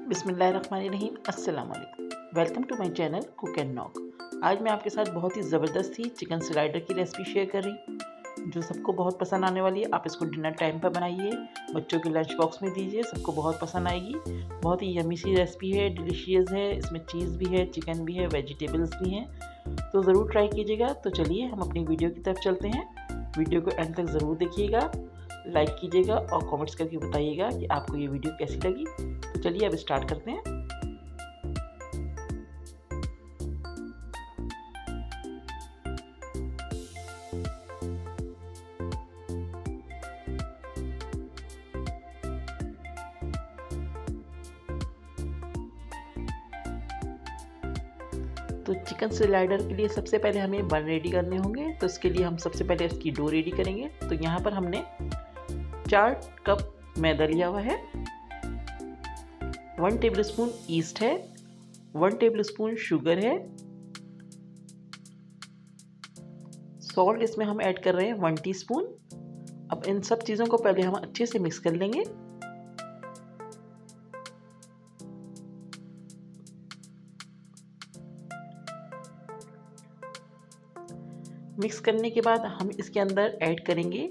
बिस्मिल्लाहिर्रहमानिर्रहीम, अस्सलाम वालेकुम। Welcome to my channel cook and knock. आज मैं आपके साथ बहुत ही ज़बरदस्त ही चिकन स्लाइडर की रेसिपी शेयर कर रही हूँ, जो सबको बहुत पसंद आने वाली है। आप इसको डिनर टाइम पर बनाइए, बच्चों के लंच बॉक्स में दीजिए, सबको बहुत पसंद आएगी। बहुत ही यमी सी रेसिपी है, डिलीशियस है। इसमें चीज़ भी है, चिकन भी है, वेजिटेबल्स भी हैं, तो ज़रूर ट्राई कीजिएगा। तो चलिए हम अपनी वीडियो की तरफ चलते हैं। वीडियो को एंड तक ज़रूर देखिएगा, लाइक कीजिएगा और कमेंट्स करके बताइएगा कि आपको ये वीडियो कैसी लगी। तो चलिए अब स्टार्ट करते हैं। तो चिकन स्लाइडर के लिए सबसे पहले हमें बन रेडी करने होंगे। तो इसके लिए हम सबसे पहले इसकी डो रेडी करेंगे। तो यहाँ पर हमने 4 कप मैदा लिया हुआ है, 1 टेबलस्पून ईस्ट है, 1 टेबलस्पून शुगर है, सॉल्ट इसमें हम ऐड कर रहे हैं 1 टीस्पून। अब इन सब चीज़ों को पहले हम अच्छे से मिक्स कर लेंगे। मिक्स करने के बाद हम इसके अंदर ऐड करेंगे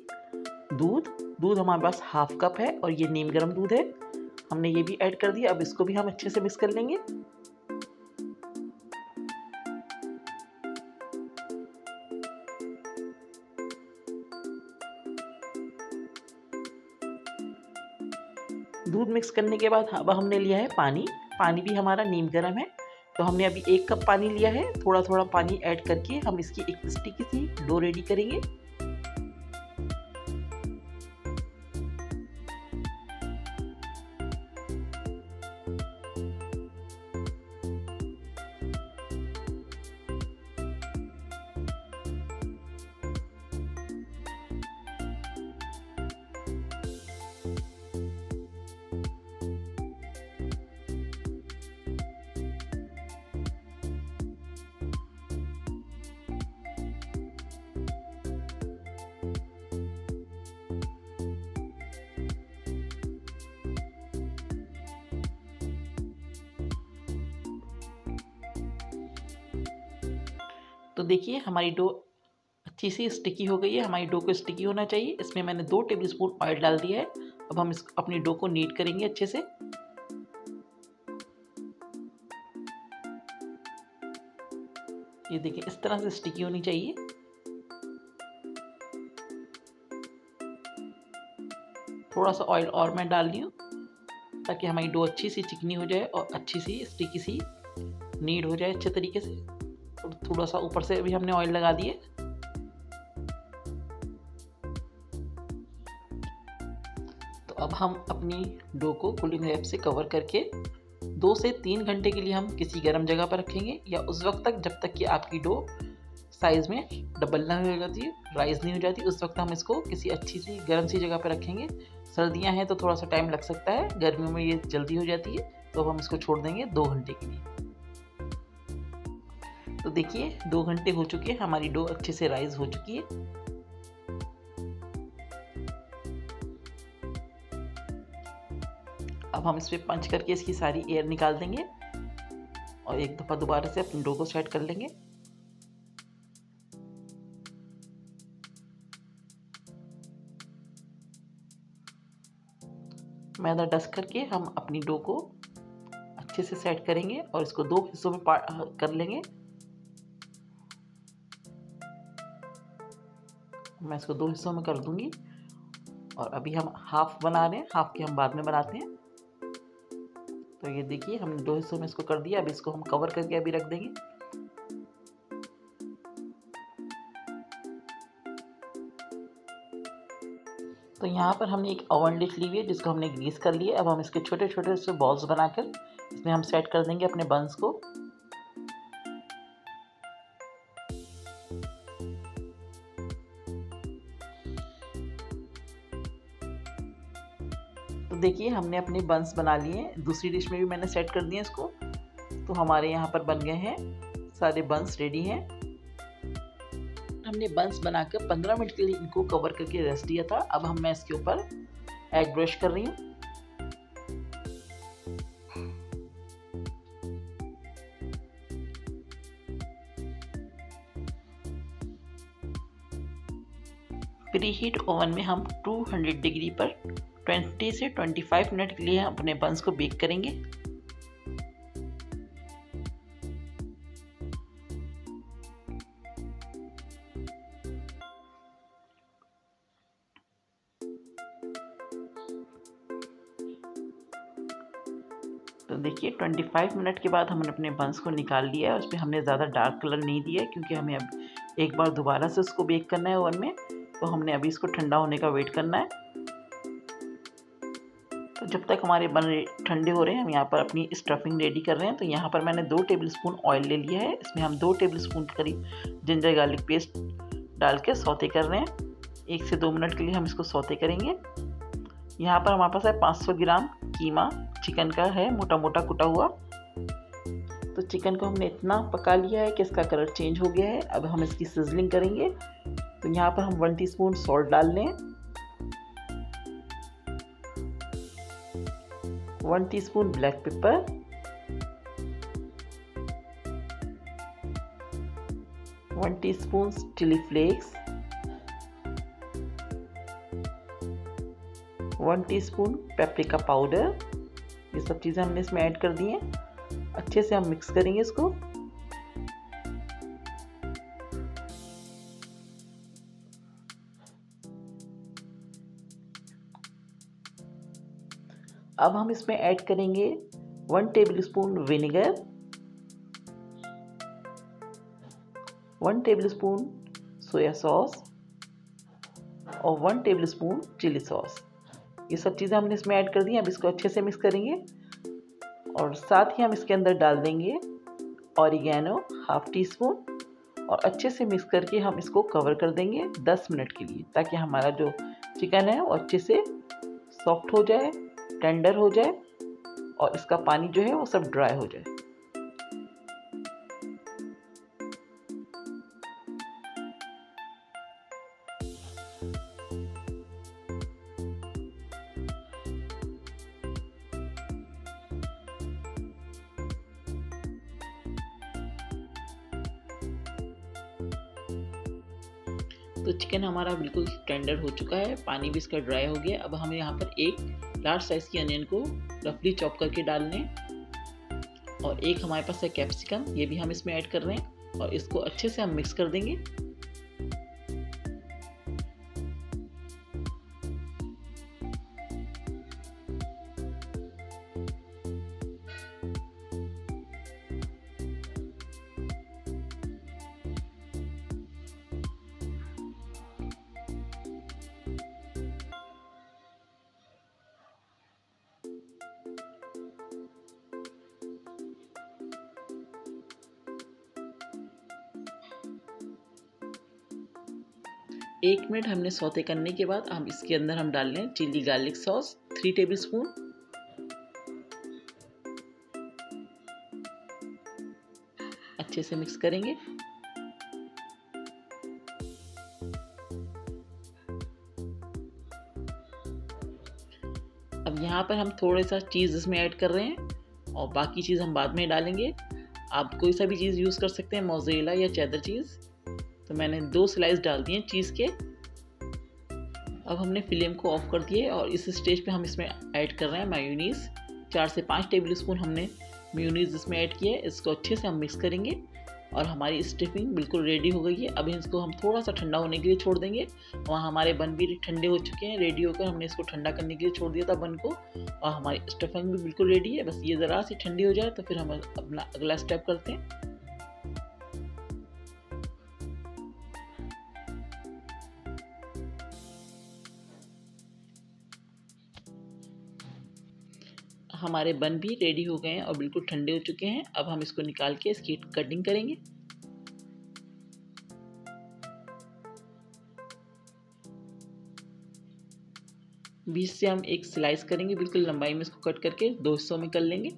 दूध हमारे पास हाफ कप है और ये नीम गर्म दूध है, हमने ये भी ऐड कर दिया। अब इसको भी हम अच्छे से मिक्स कर लेंगे। दूध मिक्स करने के बाद अब हमने लिया है पानी भी हमारा नीम गर्म है। तो हमने अभी 1 कप पानी लिया है। थोड़ा थोड़ा पानी ऐड करके हम इसकी एक स्टिकी सी डो रेडी करेंगे। तो देखिए हमारी डो अच्छी सी स्टिकी हो गई है। हमारी डो को स्टिकी होना चाहिए। इसमें मैंने 2 टेबलस्पून ऑयल डाल दिया है। अब हम अपनी डो को नीट करेंगे अच्छे से। ये देखिए इस तरह से स्टिकी होनी चाहिए। थोड़ा सा ऑयल और मैं डाल रही हूँ ताकि हमारी डो अच्छी सी चिकनी हो जाए और अच्छी सी स्टिकी सी नीड हो जाए अच्छे तरीके से। और थोड़ा सा ऊपर से भी हमने ऑयल लगा दिए। तो अब हम अपनी डो को कूलिंग रैप से कवर करके 2 से 3 घंटे के लिए हम किसी गर्म जगह पर रखेंगे, या उस वक्त तक जब तक कि आपकी डो साइज़ में डबल ना हो जाती, राइज नहीं हो जाती, उस वक्त हम इसको किसी अच्छी सी गर्म सी जगह पर रखेंगे। सर्दियां हैं तो थोड़ा सा टाइम लग सकता है, गर्मियों में ये जल्दी हो जाती है। तो अब हम इसको छोड़ देंगे 2 घंटे के लिए। तो देखिए 2 घंटे हो चुके हैं, हमारी डो अच्छे से राइज हो चुकी है। अब हम इस पर पंच करके इसकी सारी एयर निकाल देंगे और एक दफ़ा दोबारा से अपनी डो को सेट कर लेंगे। मैदा डस्ट करके हम अपनी डो को अच्छे से सेट करेंगे और इसको 2 हिस्सों में कर लेंगे। मैं इसको 2 हिस्सों में कर दूंगी और अभी हम हाफ बना रहे हैं, हाफ के हम बाद में बनाते हैं। तो ये देखिए हमने 2 हिस्सों में इसको कर दिया। अब इसको हम कवर करके अभी रख देंगे। तो यहाँ पर हमने एक ओवन डिश ली हुई है जिसको हमने ग्रीस कर लिया। अब हम इसके छोटे छोटे से बॉल्स बनाकर इसमें हम सेट कर देंगे अपने बंस को। तो देखिए हमने अपने बंस बना लिए हैं। दूसरी डिश में भी मैंने सेट कर दिया इसको। तो हमारे यहाँ पर बन गए हैं, सारे बंस रेडी हैं। हमने बंस बनाकर 15 मिनट के लिए इनको कवर करके रेस्ट दिया था। अब मैं इसके ऊपर एग ब्रश कर रही हूँ। प्री हीट ओवन में हम 200 डिग्री पर 20 से 25 मिनट के लिए अपने बंस को बेक करेंगे। तो देखिए 25 मिनट के बाद हमने अपने बंस को निकाल लिया है। उसमें हमने ज़्यादा डार्क कलर नहीं दिया है क्योंकि हमें अब एक बार दोबारा से उसको बेक करना है ओवन में, तो हमने अभी इसको ठंडा होने का वेट करना है। तो जब तक हमारे बन ठंडे हो रहे हैं हम यहाँ पर अपनी स्टफिंग रेडी कर रहे हैं। तो यहाँ पर मैंने 2 टेबलस्पून ऑयल ले लिया है। इसमें हम 2 टेबलस्पून करीब जिंजर गार्लिक पेस्ट डाल के सौते कर रहे हैं। 1 से 2 मिनट के लिए हम इसको सौते करेंगे। यहाँ पर हमारे पास है 500 ग्राम कीमा चिकन का है, मोटा मोटा कुटा हुआ। तो चिकन को हमने इतना पका लिया है कि इसका कलर चेंज हो गया है। अब हम इसकी सिजलिंग करेंगे। तो यहाँ पर हम 1 टीस्पून सॉल्ट डाल लें, 1 teaspoon black pepper, 1 teaspoon chilli flakes, 1 teaspoon paprika powder. ये सब चीज़ें हमने इसमें ऐड कर दी हैं। अच्छे से हम मिक्स करेंगे इसको। अब हम इसमें ऐड करेंगे 1 tablespoon vinegar, 1 tablespoon soya sauce और 1 टेबलस्पून चिली सॉस। ये सब चीज़ें हमने इसमें ऐड कर दी हैं। अब इसको अच्छे से मिक्स करेंगे और साथ ही हम इसके अंदर डाल देंगे ऑरिगेनो 1/2 टीस्पून और अच्छे से मिक्स करके हम इसको कवर कर देंगे 10 मिनट के लिए, ताकि हमारा जो चिकन है वो अच्छे से सॉफ्ट हो जाए, टेंडर हो जाए और इसका पानी जो है वो सब ड्राई हो जाए। तो चिकन हमारा बिल्कुल टेंडर हो चुका है, पानी भी इसका ड्राई हो गया। अब हम यहाँ पर एक लार्ज साइज़ की अनियन को रफली चॉप करके डाल लें और एक हमारे पास है कैप्सिकम, ये भी हम इसमें ऐड कर रहे हैं और इसको अच्छे से हम मिक्स कर देंगे। एक मिनट हमने सौते करने के बाद हम इसके अंदर हम डाल लें चिली गार्लिक सॉस 3 टेबलस्पून, अच्छे से मिक्स करेंगे। अब यहाँ पर हम थोड़ा सा चीज़ इसमें ऐड कर रहे हैं और बाकी चीज़ हम बाद में डालेंगे। आप कोई सा भी चीज़ यूज़ कर सकते हैं, मोज़रेला या चेडर चीज़। तो मैंने 2 स्लाइस डाल दिए चीज़ के। अब हमने फ्लेम को ऑफ कर दिए और इस स्टेज पे हम इसमें ऐड कर रहे हैं मेयोनीज़। 4 से 5 टेबलस्पून हमने मेयोनीज़ इसमें ऐड किया है। इसको अच्छे से हम मिक्स करेंगे और हमारी स्टफिंग बिल्कुल रेडी हो गई है। अब इसको हम थोड़ा सा ठंडा होने के लिए छोड़ देंगे। वहाँ हमारे बन भी ठंडे हो चुके हैं, रेडी होकर हमने इसको ठंडा करने के लिए छोड़ दिया था बन को, और हमारी स्टफिंग भी बिल्कुल रेडी है। बस ये ज़रा सी ठंडी हो जाए तो फिर हम अपना अगला स्टेप करते हैं। हमारे बन भी रेडी हो गए हैं और बिल्कुल ठंडे हो चुके हैं। अब हम इसको निकाल के इसकी कटिंग करेंगे। बीच से हम एक स्लाइस करेंगे, बिल्कुल लंबाई में इसको कट करके 2 हिस्सों में कर लेंगे।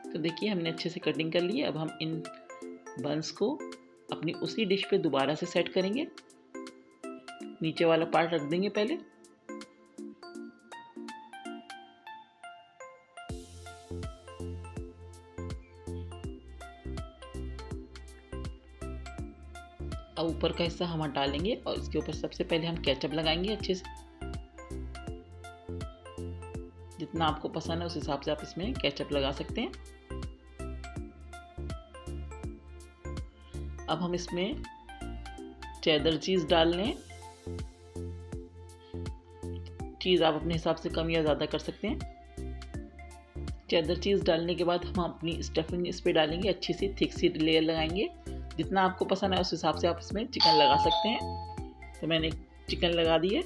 तो देखिए हमने अच्छे से कटिंग कर ली है। अब हम इन बंस को अपनी उसी डिश पे दोबारा से सेट करेंगे। नीचे वाला पार्ट रख देंगे पहले अब ऊपर का हिस्सा हम हटा लेंगे और इसके ऊपर सबसे पहले हम केचप लगाएंगे अच्छे से। जितना आपको पसंद है उस हिसाब से आप इसमें केचप लगा सकते हैं। अब हम इसमें चेडर चीज़ डाल लें। चीज़ आप अपने हिसाब से कम या ज़्यादा कर सकते हैं। चेडर चीज़ डालने के बाद हम अपनी स्टफिंग इस पर डालेंगे, अच्छी सी थिक सी लेयर लगाएंगे। जितना आपको पसंद है उस हिसाब से आप इसमें चिकन लगा सकते हैं। तो मैंने चिकन लगा दी है।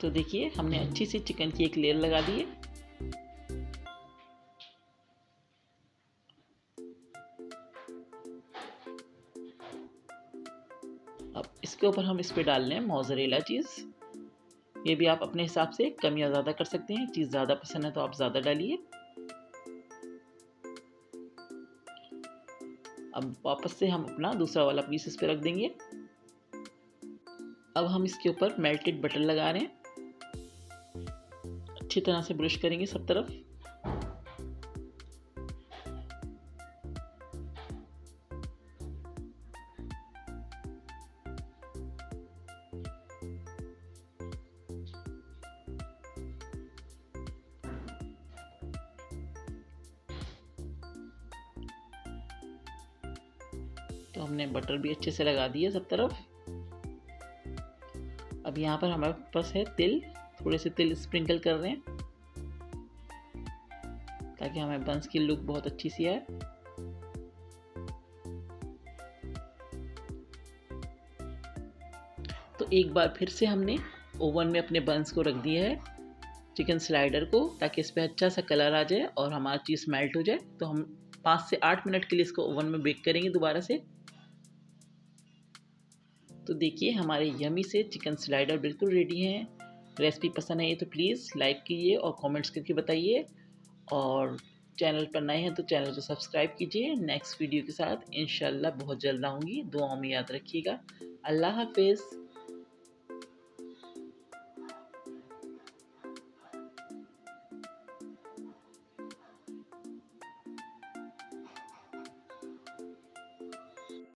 तो देखिए हमने अच्छी सी चिकन की एक लेयर लगा दी है। अब इसके ऊपर हम इस पे डाल लें मोज़रेला चीज़। ये भी आप अपने हिसाब से कम या ज़्यादा कर सकते हैं। चीज़ ज़्यादा पसंद है तो आप ज़्यादा डालिए। अब वापस से हम अपना दूसरा वाला पीस इस पे रख देंगे। अब हम इसके ऊपर मेल्टेड बटर लगा रहे हैं। अच्छी तरह से ब्रश करेंगे सब तरफ। तो हमने बटर भी अच्छे से लगा दिया सब तरफ। अब यहाँ पर हमारे पास है तिल, थोड़े से तिल स्प्रिंकल कर रहे हैं ताकि हमें बंस की लुक बहुत अच्छी सी आए। तो एक बार फिर से हमने ओवन में अपने बंस को रख दिया है, चिकन स्लाइडर को, ताकि इस पर अच्छा सा कलर आ जाए और हमारा चीज़ मेल्ट हो जाए। तो हम 5 से 8 मिनट के लिए इसको ओवन में बेक करेंगे दोबारा से। तो देखिए हमारे यमी से चिकन स्लाइडर बिल्कुल रेडी हैं। रेसिपी पसंद है तो प्लीज़ लाइक कीजिए और कमेंट्स करके बताइए, और चैनल पर नए हैं तो चैनल को सब्सक्राइब कीजिए। नेक्स्ट वीडियो के साथ इंशाल्लाह बहुत जल्द आऊँगी। दुआओं में याद रखिएगा। अल्लाह हाफिज़।